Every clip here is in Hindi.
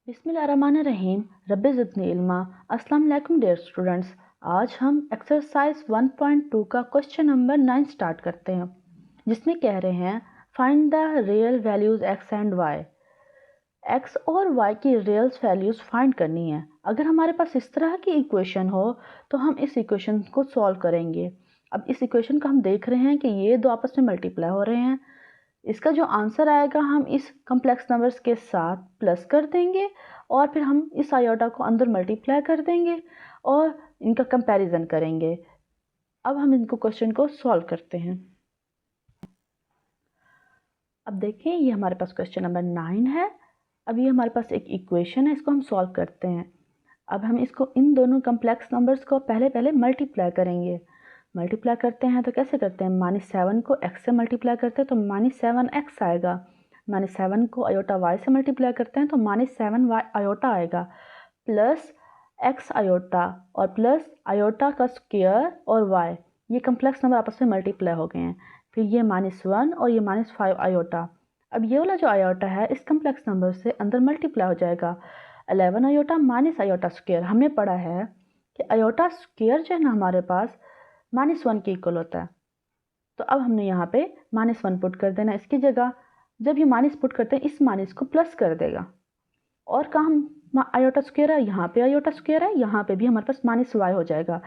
बिस्मिल्लाहिर्रहमानिर्रहीम। रब्बि ज़िदनी इल्मा। अस्सलाम वालेकुम डियर स्टूडेंट्स। आज हम एक्सरसाइज 1.2 का क्वेश्चन नंबर 9 स्टार्ट करते हैं, जिसमें कह रहे हैं find the real values X and Y. X और वाई की रियल वैल्यूज़ फाइंड करनी है। अगर हमारे पास इस तरह की इक्वेशन हो तो हम इस इक्वेशन को सॉल्व करेंगे। अब इस इक्वेशन को हम देख रहे हैं कि ये दो आपस में मल्टीप्लाई हो रहे हैं। इसका जो आंसर आएगा हम इस कम्प्लेक्स नंबर्स के साथ प्लस कर देंगे और फिर हम इस आयोटा को अंदर मल्टीप्लाई कर देंगे और इनका कंपैरिजन करेंगे। अब हम इनको क्वेश्चन को सॉल्व करते हैं। अब देखें, ये हमारे पास क्वेश्चन नंबर 9 है। अब ये हमारे पास एक इक्वेशन है, इसको हम सॉल्व करते हैं। अब हम इसको इन दोनों कम्प्लेक्स नंबर्स को पहले मल्टीप्लाई करेंगे। मल्टीप्लाई करते हैं तो कैसे करते हैं, -7 को x से मल्टीप्लाई करते हैं तो -7x आएगा। -7 को आयोटा y से मल्टीप्लाई करते हैं तो -7y आयोटा आएगा, प्लस x आयोटा और प्लस आयोटा का स्क्वायर और y, ये कम्प्लेक्स नंबर आपस में मल्टीप्लाई हो गए हैं। फिर ये -1 और ये -5 आयोटा। अब ये वाला जो आयोटा है इस कम्प्लेक्स नंबर से अंदर मल्टीप्लाई हो जाएगा। 11 आयोटा माइनस आयोटा स्क्वायर। हमने पढ़ा है कि आयोटा स्क्वायर जो है ना हमारे पास -1 के इक्वल होता है। तो अब हमने यहाँ पे -1 पुट कर देना इसकी जगह। जब ये माइनस पुट करते हैं इस माइनस को प्लस कर देगा। और कहाँ आयोटा स्क्वायर है, यहाँ पे आयोटा स्क्वायर है, यहाँ पे भी हमारे पास -y हो जाएगा।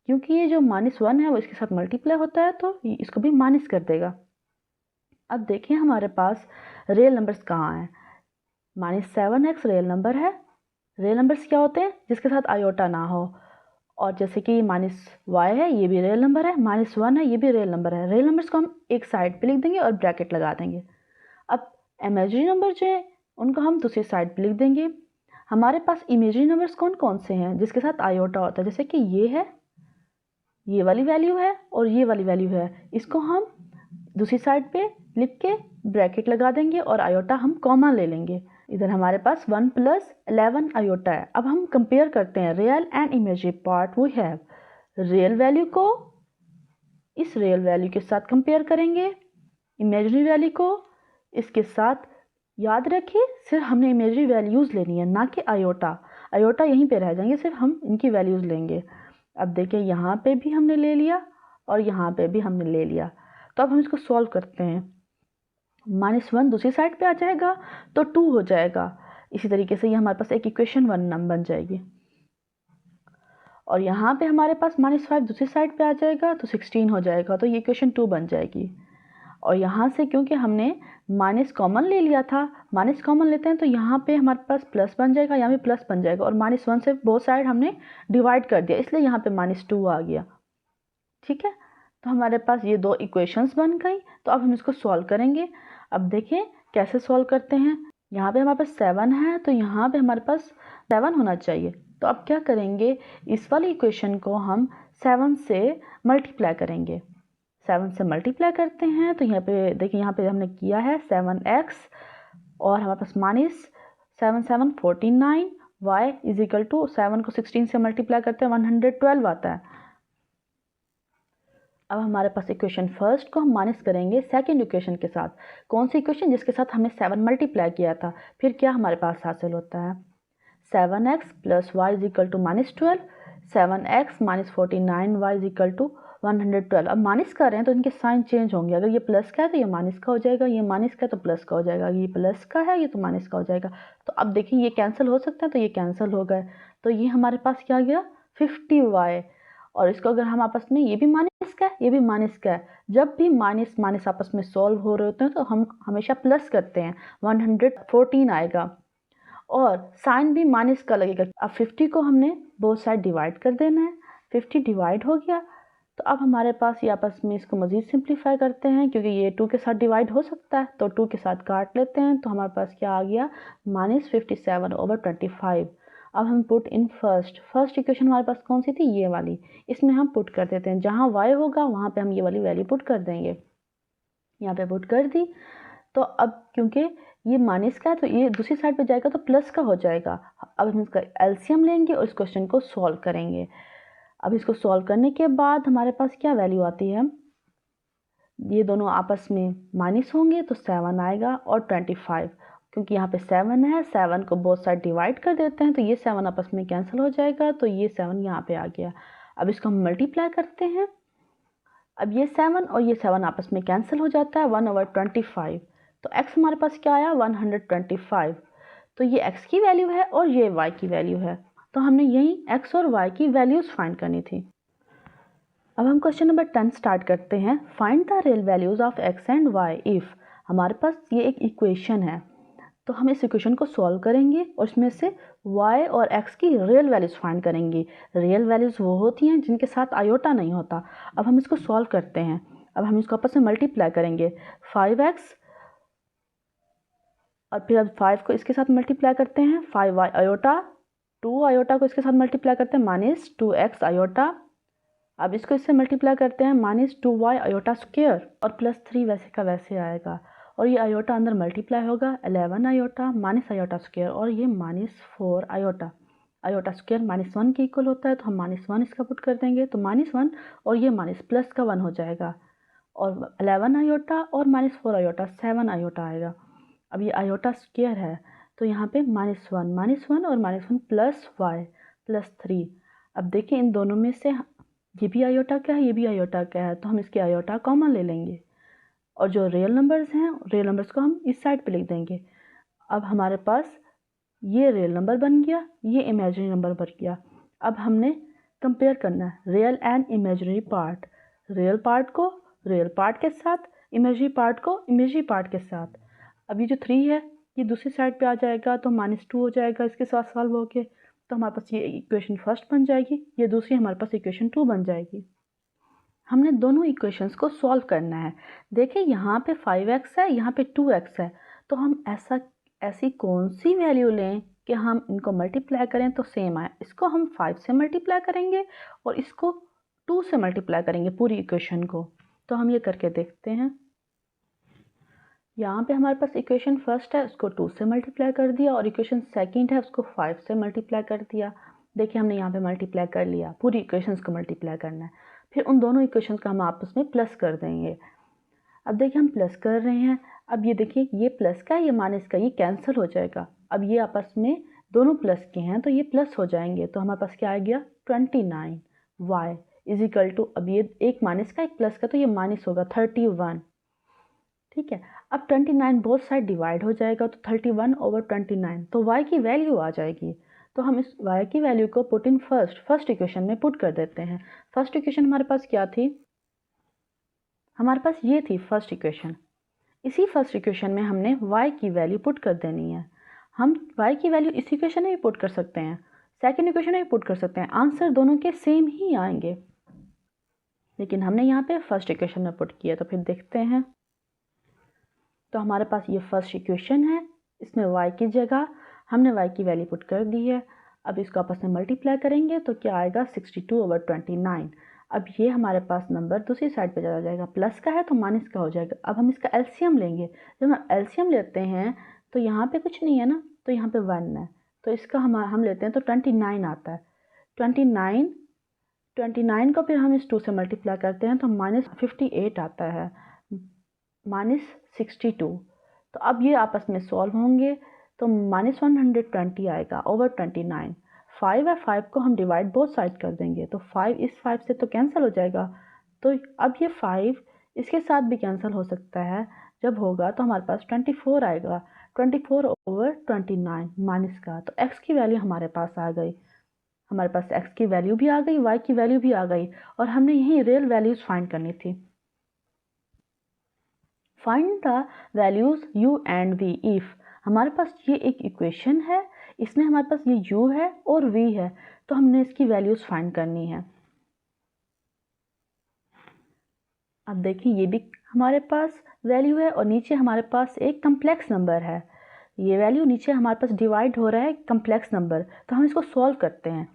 क्योंकि ये जो -1 है वो इसके साथ मल्टीप्लाई होता है तो इसको भी माइनस कर देगा। अब देखिए हमारे पास रियल नंबर्स कहाँ हैं। -7x रियल नंबर है। रियल नंबर्स क्या होते हैं, जिसके साथ आयोटा ना हो। और जैसे कि -y है, ये भी रियल नंबर है। -1 है, ये भी रियल नंबर है। रियल नंबर्स को हम एक साइड पे लिख देंगे और ब्रैकेट लगा देंगे। अब इमेजिनरी नंबर जो है उनको हम दूसरी साइड पे लिख देंगे। हमारे पास इमेजिनरी नंबर्स कौन कौन से हैं जिसके साथ आयोटा होता है, जैसे कि ये है, ये वाली वैल्यू है और ये वाली वैल्यू है। इसको हम दूसरी साइड पे लिख के ब्रैकेट लगा देंगे और आयोटा हम कॉमन ले लेंगे। इधर हमारे पास 1 + 11 आयोटा है। अब हम कंपेयर करते हैं real and imaginary part. We have real value को इस रियल वैल्यू के साथ कंपेयर करेंगे, इमेजिनरी वैल्यू को इसके साथ। याद रखिए सिर्फ हमने इमेजिनरी वैल्यूज़ लेनी है, ना कि आयोटा। आयोटा यहीं पे रह जाएंगे, सिर्फ हम इनकी वैल्यूज़ लेंगे। अब देखिए यहाँ पे भी हमने ले लिया और यहाँ पे भी हमने ले लिया। तो अब हम इसको सॉल्व करते हैं। -1 दूसरी साइड पे आ जाएगा तो 2 हो जाएगा। इसी तरीके से ये हमारे पास एक इक्वेशन 1 बन जाएगी। और यहाँ पे हमारे पास -5 दूसरी साइड पे आ जाएगा तो 16 हो जाएगा, तो ये इक्वेशन 2 बन जाएगी। और यहाँ से क्योंकि हमने माइनस कॉमन ले लिया था, माइनस कॉमन लेते हैं तो यहाँ पे हमारे पास प्लस बन जाएगा, यहाँ भी प्लस बन जाएगा। और -1 से बोथ साइड हमने डिवाइड कर दिया, इसलिए यहाँ पे -2 आ गया। ठीक है, तो हमारे पास ये दो इक्वेशंस बन गई। तो अब हम इसको सॉल्व करेंगे। अब देखें कैसे सॉल्व करते हैं। यहाँ पे हमारे पास 7 है तो यहाँ पे हमारे पास 7 होना चाहिए। तो अब क्या करेंगे, इस वाली इक्वेशन को हम 7 से मल्टीप्लाई करेंगे। 7 से मल्टीप्लाई करते हैं तो यहाँ पे देखिए, यहाँ पे हमने किया है 7x और हमारे पास -7 7 49, y = 7 को 16 से मल्टीप्लाई करते हैं 112 आता है। अब हमारे पास इक्वेशन फर्स्ट को हम माइनस करेंगे सेकंड इक्वेशन के साथ। कौन सी इक्वेशन, जिसके साथ हमने 7 मल्टीप्लाई किया था। फिर क्या हमारे पास हासिल होता है, 7x + y = -12, 7x - 49 y = 112। अब माइनस कर रहे हैं तो इनके साइन चेंज होंगे। अगर ये प्लस का है तो ये माइनस का हो जाएगा, ये माइनस का है तो प्लस का हो जाएगा, ये प्लस का है ये तो माइनस का हो जाएगा। तो अब देखिए ये कैंसिल हो सकता है तो ये कैंसिल हो गए। तो ये हमारे पास क्या आ गया, 50y। और इसको अगर हम आपस में, ये भी माइनस का है ये भी माइनस का है। जब भी माइनस माइनस आपस में सॉल्व हो रहे होते हैं तो हम हमेशा प्लस करते हैं, 114 आएगा और साइन भी माइनस का लगेगा। अब 50 को हमने बोथ साइड डिवाइड कर देना है। 50 डिवाइड हो गया तो अब हमारे पास ये आपस में इसको मज़ीद सिंप्लीफाई करते हैं, क्योंकि ये 2 के साथ डिवाइड हो सकता है तो 2 के साथ काट लेते हैं। तो हमारे पास क्या आ गया, -57/25। अब हम पुट इन फर्स्ट इक्वेशन हमारे पास कौन सी थी, ये वाली। इसमें हम पुट कर देते हैं, जहाँ y होगा वहाँ पे हम ये वाली वैल्यू पुट कर देंगे। यहाँ पे पुट कर दी। तो अब क्योंकि ये माइनस का है तो ये दूसरी साइड पे जाएगा तो प्लस का हो जाएगा। अब हम इसका एलसीएम लेंगे और इस क्वेश्चन को सॉल्व करेंगे। अब इसको सॉल्व करने के बाद हमारे पास क्या वैल्यू आती है, ये दोनों आपस में माइनस होंगे तो 7 आएगा और 25। क्योंकि यहाँ पे 7 है, 7 को बोथ साइड डिवाइड कर देते हैं तो ये 7 आपस में कैंसिल हो जाएगा, तो ये 7 यहाँ पे आ गया। अब इसको हम मल्टीप्लाई करते हैं। अब ये 7 और ये 7 आपस में कैंसिल हो जाता है, 1/25। तो x हमारे पास क्या आया, 125। तो ये x की वैल्यू है और ये y की वैल्यू है। तो हमने यही x और y की वैल्यूज़ फाइंड करनी थी। अब हम क्वेश्चन नंबर 10 स्टार्ट करते हैं। Find the real values of x and y if. हमारे पास ये एक इक्वेशन है, तो हम इस इक्वेशन को सॉल्व करेंगे और इसमें से y और x की रियल वैल्यूज़ फाइंड करेंगे। रियल वैल्यूज़ वो होती हैं जिनके साथ आयोटा नहीं होता। अब हम इसको सॉल्व करते हैं। अब हम इसको आपस में मल्टीप्लाई करेंगे, 5x और फिर अब 5 को इसके साथ मल्टीप्लाई करते हैं, 5y आयोटा, 2 आयोटा को इसके साथ मल्टीप्लाई करते हैं, -2x आयोटा। अब इसको इससे मल्टीप्लाई करते हैं, -2y आयोटा स्क्वायर और +3 वैसे का वैसे आएगा और ये आयोटा अंदर मल्टीप्लाई होगा, 11 आयोटा माइनस आयोटा स्क्वायर और ये -4 आयोटा। आयोटा स्क्वायर -1 के इक्वल होता है, तो हम -1 इसका पुट कर देंगे, तो -1 और ये माइनस प्लस का 1 हो जाएगा और 11 आयोटा और -4 आयोटा 7 आयोटा आएगा। अब ये आयोटा स्क्वायर है तो यहाँ पे -1 और -1 प्लस y +3। अब देखिए इन दोनों में से ये भी आयोटा क्या है, ये भी आयोटा क्या है, तो हम इसके आयोटा कॉमन ले लेंगे और जो रियल नंबर्स हैं रियल नंबर्स को हम इस साइड पे लिख देंगे। अब हमारे पास ये रियल नंबर बन गया, ये इमेजिनरी नंबर बन गया। अब हमने कंपेयर करना है real and imaginary part, real part को रियल पार्ट के साथ, इमेजिनरी पार्ट को इमेजिनरी पार्ट के साथ। अब ये जो 3 है ये दूसरी साइड पे आ जाएगा तो -2 हो जाएगा इसके साथ सॉल्व होके, तो हमारे पास ये इक्वेशन फर्स्ट बन जाएगी, ये दूसरी हमारे पास इक्वेशन 2 बन जाएगी। हमने दोनों इक्वेशंस को सॉल्व करना है। देखिए यहाँ पे 5x है, यहाँ पे 2x है, तो हम ऐसी कौन सी वैल्यू लें कि हम इनको मल्टीप्लाई करें तो सेम आए। इसको हम 5 से मल्टीप्लाई करेंगे और इसको 2 से मल्टीप्लाई करेंगे पूरी इक्वेशन को। तो हम ये करके देखते हैं। यहाँ पे हमारे पास इक्वेशन फर्स्ट है, उसको 2 से मल्टीप्लाई कर दिया और इक्वेशन सेकंड है उसको 5 से मल्टीप्लाई कर दिया। देखिए हमने यहाँ पे मल्टीप्लाई कर लिया, पूरी इक्वेशंस को मल्टीप्लाई करना है। फिर उन दोनों इक्वेशंस का हम आपस में प्लस कर देंगे। अब देखिए हम प्लस कर रहे हैं। अब ये देखिए ये प्लस का ये माइनस का ये कैंसिल हो जाएगा। अब ये आपस में दोनों प्लस के हैं तो ये प्लस हो जाएंगे, तो हमारे पास क्या आ गया 29 y इज इक्वल टू, अब ये एक माइनस का एक प्लस का तो ये माइनस होगा 31। ठीक है, अब 29 बोथ साइड डिवाइड हो जाएगा तो 31/29, तो y की वैल्यू आ जाएगी। तो हम इस y की वैल्यू को पुट इन फर्स्ट इक्वेशन में पुट कर देते हैं। फर्स्ट इक्वेशन हमारे पास क्या थी, हमारे पास ये थी फर्स्ट इक्वेशन। इसी फर्स्ट इक्वेशन में हमने y की वैल्यू पुट कर देनी है। हम y की वैल्यू इस इक्वेशन में भी पुट कर सकते हैं, सेकेंड इक्वेशन में भी पुट कर सकते हैं, आंसर दोनों के सेम ही आएंगे, लेकिन हमने यहाँ पे फर्स्ट इक्वेशन में पुट किया। तो फिर देखते हैं। तो हमारे पास ये फर्स्ट इक्वेशन है, इसमें y की जगह हमने y की वैल्यू पुट कर दी है। अब इसको आपस में मल्टीप्लाई करेंगे तो क्या आएगा 62/29। अब ये हमारे पास नंबर दूसरी साइड पे चला जाएगा, प्लस का है तो माइनस का हो जाएगा। अब हम इसका एलसीएम लेंगे। जब हम एलसीएम लेते हैं तो यहाँ पे कुछ नहीं है ना, तो यहाँ पे 1 है, तो इसका हम लेते हैं तो 29 आता है। 29 को फिर हम इस 2 से मल्टीप्लाई करते हैं तो -58 आता है, -62। तो अब ये आपस में सॉल्व होंगे तो -120 आएगा ओवर 29। 5 है, 5 को हम डिवाइड बोथ साइड कर देंगे तो 5 इस 5 से तो कैंसिल हो जाएगा। तो अब ये 5 इसके साथ भी कैंसिल हो सकता है, जब होगा तो हमारे पास 24 आएगा, 24/29 माइनस का। तो x की वैल्यू हमारे पास आ गई, हमारे पास x की वैल्यू भी आ गई, y की वैल्यू भी आ गई और हमने यही रियल वैल्यूज़ फाइंड करनी थी। Find the values u and v if. हमारे पास ये एक इक्वेशन है, इसमें हमारे पास ये u है और v है, तो हमने इसकी वैल्यूज़ फाइंड करनी है। अब देखिए ये भी हमारे पास वैल्यू है और नीचे हमारे पास एक कम्प्लेक्स नंबर है। ये वैल्यू नीचे हमारे पास डिवाइड हो रहा है कम्प्लेक्स नंबर, तो हम इसको सॉल्व करते हैं।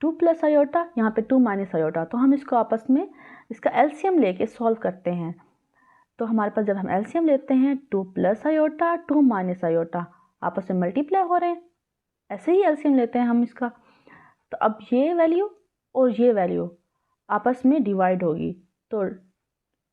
2 + आयोटा, यहाँ पे 2 - आयोटा, तो हम इसको आपस में इसका एलसीएम लेके सॉल्व करते हैं। तो हमारे पास जब हम एलसीएम लेते हैं 2 + आयोटा 2 - आयोटा आपस में मल्टीप्लाई हो रहे हैं, ऐसे ही एलसीएम लेते हैं हम इसका। तो अब ये वैल्यू और ये वैल्यू आपस में डिवाइड होगी, तो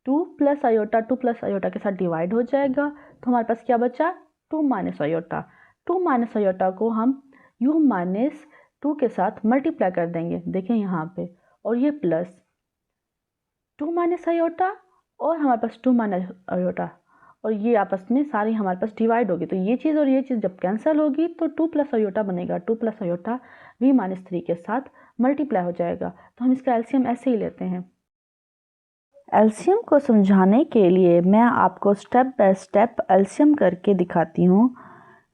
2 + आयोटा 2 + आयोटा के साथ डिवाइड हो जाएगा, तो हमारे पास क्या बचा 2 माइनस आयोटा। 2 माइनस आयोटा को हम u माइनस 2 के साथ मल्टीप्लाई कर देंगे, देखें यहाँ पे, और ये प्लस 2 माइनस आयोटा और हमारे पास 2 माइनस आयोटा, और ये आपस में सारी हमारे पास डिवाइड होगी, तो ये चीज़ और ये चीज़ जब कैंसिल होगी तो 2 प्लस आयोटा बनेगा। 2 प्लस आयोटा v माइनस 3 के साथ मल्टीप्लाई हो जाएगा। तो हम इसका एलसीएम ऐसे ही लेते हैं। एलसीएम को समझाने के लिए मैं आपको स्टेप बाय स्टेप एलसीएम करके दिखाती हूँ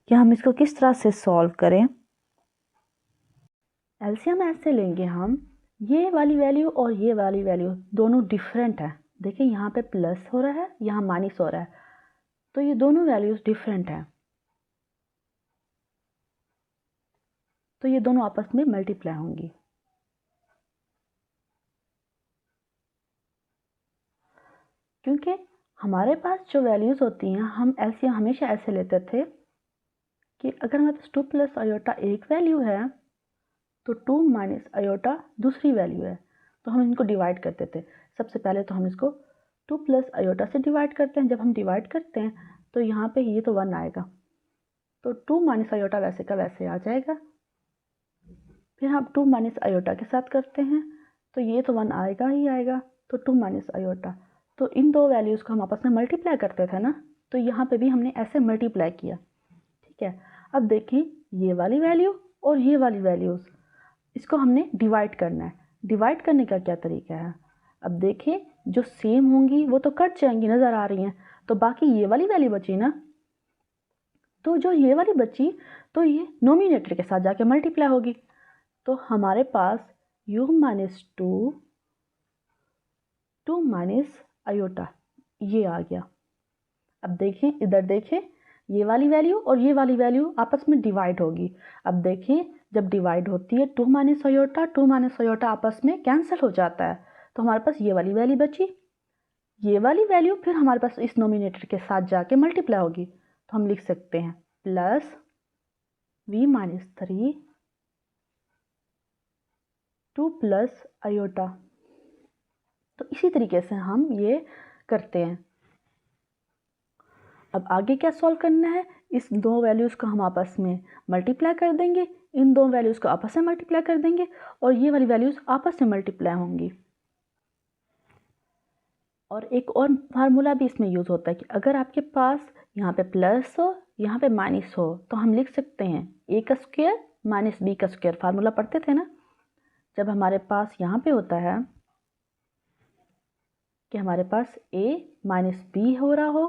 कि हम इसको किस तरह से सॉल्व करें। एलसीएम ऐसे लेंगे हम, ये वाली वैल्यू और ये वाली वैल्यू दोनों डिफरेंट है। देखिए यहाँ पे प्लस हो रहा है, यहाँ माइनस हो रहा है, तो ये दोनों वैल्यूज डिफरेंट हैं, तो ये दोनों आपस में मल्टीप्लाई होंगी। क्योंकि हमारे पास जो वैल्यूज़ होती हैं, हम एलसीएम हमेशा ऐसे लेते थे कि अगर हमारे पास 2 प्लस आयोटा एक वैल्यू है तो 2 माइनस आयोटा दूसरी वैल्यू है, तो हम इनको डिवाइड करते थे। सबसे पहले तो हम इसको 2 प्लस आयोटा से डिवाइड करते हैं। जब हम डिवाइड करते हैं तो यहाँ पे ये तो 1 आएगा, तो 2 माइनस आयोटा वैसे का वैसे आ जाएगा। फिर हम 2 माइनस आयोटा के साथ करते हैं तो ये तो 1 आएगा ही आएगा, तो 2 माइनस आयोटा। तो इन दो वैल्यूज़ को हम आपस में मल्टीप्लाई करते थे ना, तो यहाँ पे भी हमने ऐसे मल्टीप्लाई किया। ठीक है, अब देखिए ये वाली वैल्यू और ये वाली वैल्यूज़, इसको हमने डिवाइड करना है। डिवाइड करने का क्या तरीका है, अब देखिए जो सेम होंगी वो तो कट जाएंगी, नज़र आ रही हैं, तो बाकी ये वाली वैल्यू बची ना, तो जो ये वाली बची तो ये नोमिनेटर के साथ जाके मल्टीप्लाई होगी। तो हमारे पास u माइनस 2 माइनस आयोटा ये आ गया। अब देखें, इधर देखें, ये वाली वैल्यू और ये वाली वैल्यू आपस में डिवाइड होगी। अब देखें जब डिवाइड होती है 2 माइनस आयोटा आपस में कैंसिल हो जाता है, तो हमारे पास ये वाली वैल्यू बची। ये वाली वैल्यू फिर हमारे पास इस नोमिनेटर के साथ जाके मल्टीप्लाई होगी, तो हम लिख सकते हैं plus v minus 3 2 plus iota. तो इसी तरीके से हम ये करते हैं। अब आगे क्या सॉल्व करना है, इस दो वैल्यूज़ को हम आपस में मल्टीप्लाई कर देंगे, इन दो वैल्यूज़ को आपस में मल्टीप्लाई कर देंगे और ये वाली वैल्यूज़ आपस में मल्टीप्लाई होंगी। और एक और फार्मूला भी इसमें यूज़ होता है कि अगर आपके पास यहाँ पे प्लस हो, यहाँ पे माइनस हो, तो हम लिख सकते हैं a का स्क्वायर माइनस b का स्क्वायर। फार्मूला पढ़ते थे ना, जब हमारे पास यहाँ पे होता है कि हमारे पास a माइनस b हो रहा हो,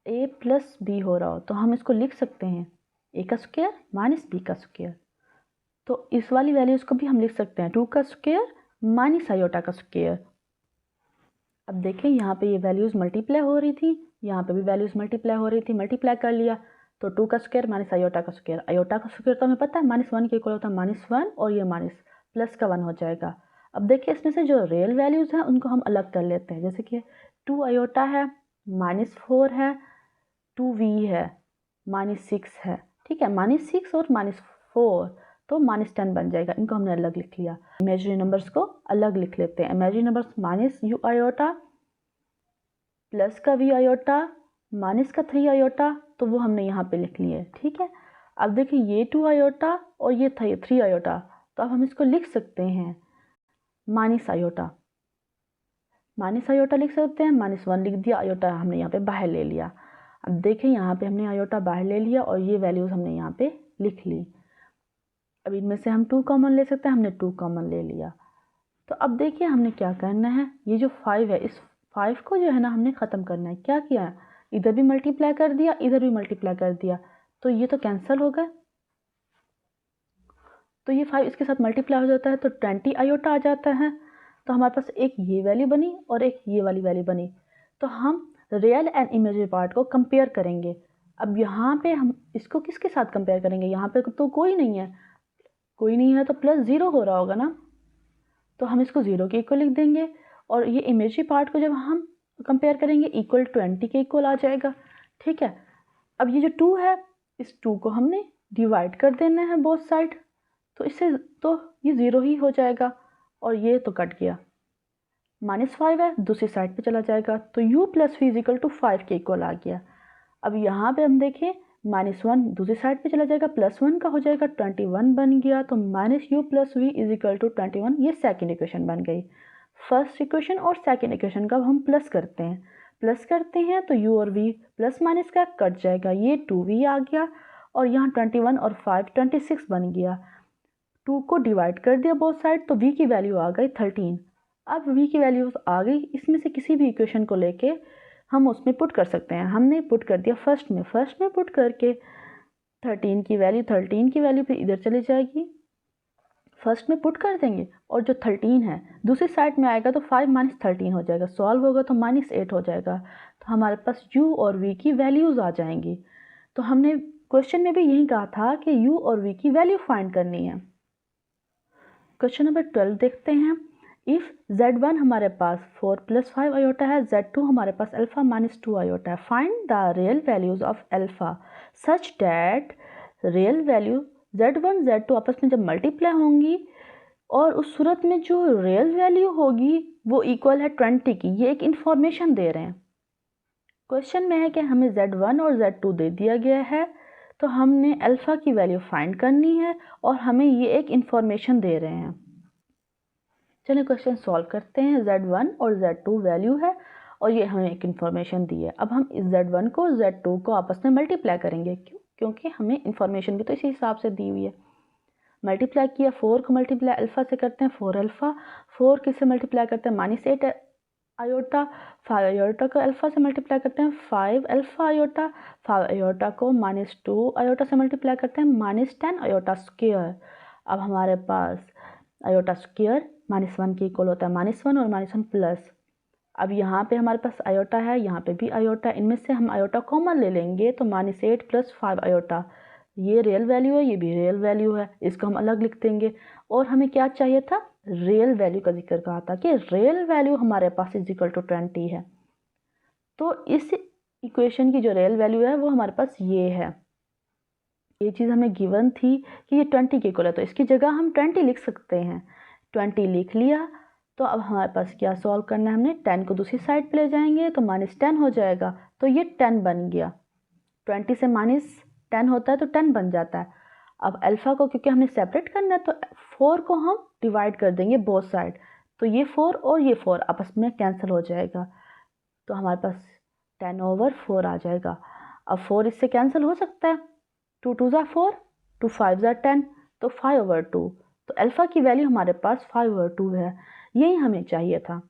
a प्लस b हो रहा हो, तो हम इसको लिख सकते हैं a का स्क्वायर माइनस b का स्क्वायर। तो इस वाली वैल्यूज़ को भी हम लिख सकते हैं 2 का स्क्वायर माइनस आयोटा का स्क्वायर। अब देखें यहाँ पे ये वैल्यूज़ मल्टीप्लाई हो रही थी, यहाँ पे भी वैल्यूज़ मल्टीप्लाई हो रही थी, मल्टीप्लाई कर लिया तो 2 का स्क्वायर माइनस आयोटा का स्क्वायर। आयोटा का स्क्वायर तो हमें पता है -1 के इक्वल होता है -1, और ये माइनस प्लस का 1 हो जाएगा। अब देखिए इसमें से जो रियल वैल्यूज़ हैं उनको हम अलग कर लेते हैं, जैसे कि 2 आयोटा है, -4 है, 2v है, -6 है। ठीक है, -6 और -4 तो -10 बन जाएगा। इनको हमने अलग लिख लिया। इमेजिनरी नंबर्स को अलग लिख लेते हैं। Imaginary numbers minus u iota, plus का v आयोटा, माइनस का 3 आयोटा, तो वो हमने यहाँ पे लिख लिए। ठीक है, अब देखिए ये 2 आयोटा और ये 3 आयोटा, तो अब हम इसको लिख सकते हैं माइनस आयोटा लिख सकते हैं। -1 लिख दिया, आयोटा हमने यहाँ पे बाहर ले लिया। अब देखें यहाँ पे हमने आयोटा बाहर ले लिया और ये वैल्यूज़ हमने यहाँ पे लिख ली। अब इनमें से हम 2 कॉमन ले सकते हैं, हमने 2 कॉमन ले लिया। तो अब देखिए हमने क्या करना है, ये जो 5 है, इस 5 को जो है ना हमने ख़त्म करना है। क्या किया, इधर भी मल्टीप्लाई कर दिया, इधर भी मल्टीप्लाई कर दिया, तो ये तो कैंसिल हो गए। तो ये 5 इसके साथ मल्टीप्लाई हो जाता है तो 20 आयोटा आ जाता है। तो हमारे पास एक ये वैल्यू बनी और एक ये वाली वैल्यू बनी। तो हम रियल एंड इमेजिनरी पार्ट को कंपेयर करेंगे। अब यहाँ पे हम इसको किसके साथ कंपेयर करेंगे, यहाँ पे तो कोई नहीं है, तो प्लस 0 हो रहा होगा ना, तो हम इसको 0 के इक्वल लिख देंगे। और ये इमेजिनरी पार्ट को जब हम कंपेयर करेंगे इक्वल 20 के इक्वल आ जाएगा। ठीक है, अब ये जो 2 है, इस 2 को हमने डिवाइड कर देना है बोथ साइड, तो इससे तो ये 0 ही हो जाएगा और ये तो कट गया। -5 है, दूसरी साइड पे चला जाएगा, तो u plus v equal to 5 के इक्वल आ गया। अब यहाँ पे हम देखें -1 दूसरी साइड पे चला जाएगा, +1 का हो जाएगा 21 बन गया, तो -u+v इज इक्वल टू 21, ये सेकेंड इक्वेशन बन गई। फर्स्ट इक्वेशन और सेकेंड इक्वेशन का हम प्लस करते हैं तो u और v प्लस माइनस का कट जाएगा, ये 2v आ गया और यहाँ 21 और 5 26 बन गया। 2 को डिवाइड कर दिया बोथ साइड, तो v की वैल्यू आ गई 13। अब v की वैल्यू आ गई, इसमें से किसी भी इक्वेशन को लेके हम उसमें पुट कर सकते हैं। हमने पुट कर दिया फर्स्ट में पुट करके 13 की वैल्यू फिर इधर चली जाएगी, फर्स्ट में पुट कर देंगे और जो 13 है दूसरी साइड में आएगा तो 5 - 13 हो जाएगा, सॉल्व होगा तो -8 हो जाएगा। तो हमारे पास u और v की वैल्यूज़ आ जाएंगी। तो हमने क्वेश्चन में भी यही कहा था कि u और v की वैल्यू फाइंड करनी है। क्वेश्चन नंबर 12 देखते हैं। इफ़ z1 हमारे पास 4 + 5 आयोटा है, z2 हमारे पास अल्फ़ा -2 आयोटा है, find the real values of alpha such that real value z1 z2 आपस में जब मल्टीप्लाई होंगी और उस सूरत में जो रियल वैल्यू होगी वो इक्वल है 20 की। ये एक इंफॉर्मेशन दे रहे हैं। क्वेश्चन में है कि हमें z1 और z2 दे दिया गया है, तो हमने अल्फ़ा की वैल्यू फाइंड करनी है और हमें ये एक इंफॉर्मेशन दे रहे हैं। चलिए क्वेश्चन सॉल्व करते हैं। z1 और z2 वैल्यू है और ये हमें एक इन्फॉर्मेशन दी है। अब हम इस z1 को z2 को आपस में मल्टीप्लाई करेंगे, क्योंकि हमें इन्फॉर्मेशन भी तो इसी हिसाब से दी हुई है। मल्टीप्लाई किया, 4 को मल्टीप्लाई अल्फ़ा से करते हैं 4 अल्फ़ा, 4 किससे मल्टीप्लाई करते हैं -8 आयोटा, 5 आयोटा को अल्फ़ा से मल्टीप्लाई करते हैं 5 अल्फ़ा आयोटा, 5 आयोटा को -2 आयोटा से मल्टीप्लाई करते हैं -10 आयोटा स्क्वायर। अब हमारे पास आयोटा स्क्वायर -1 के इक्वल होता है -1 और -1 प्लस। अब यहाँ पे हमारे पास आयोटा है, यहाँ पे भी आयोटा, इनमें से हम आयोटा कॉमन ले लेंगे तो -8 + 5 आयोटा, ये रियल वैल्यू है, ये भी रियल वैल्यू है, इसको हम अलग लिख देंगे। और हमें क्या चाहिए था, रियल वैल्यू का जिक्र कहा था कि रियल वैल्यू हमारे पास इज इक्वल टू 20 है। तो इस इक्वेशन की जो रियल वैल्यू है वो हमारे पास ये है। ये चीज़ हमें गिवन थी कि ये 20 के इक्वल है, तो इसकी जगह हम 20 लिख सकते हैं। 20 लिख लिया, तो अब हमारे पास क्या सॉल्व करना है, हमने 10 को दूसरी साइड पे ले जाएंगे तो -10 हो जाएगा, तो ये 10 बन गया। 20 से -10 होता है तो 10 बन जाता है। अब अल्फ़ा को क्योंकि हमने सेपरेट करना है तो 4 को हम डिवाइड कर देंगे बोथ साइड, तो ये 4 और ये 4 आपस में कैंसिल हो जाएगा, तो हमारे पास 10/4 आ जाएगा। अब 4 इससे कैंसिल हो सकता है, 2 2 ज़ा 4, 2 5 ज़ा 10, तो 5/2। तो अल्फ़ा की वैल्यू हमारे पास 5/2 है, यही हमें चाहिए था।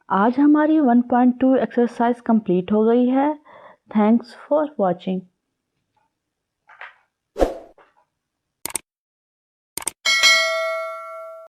आज हमारी 1.2 एक्सरसाइज कंप्लीट हो गई है। Thanks for watching.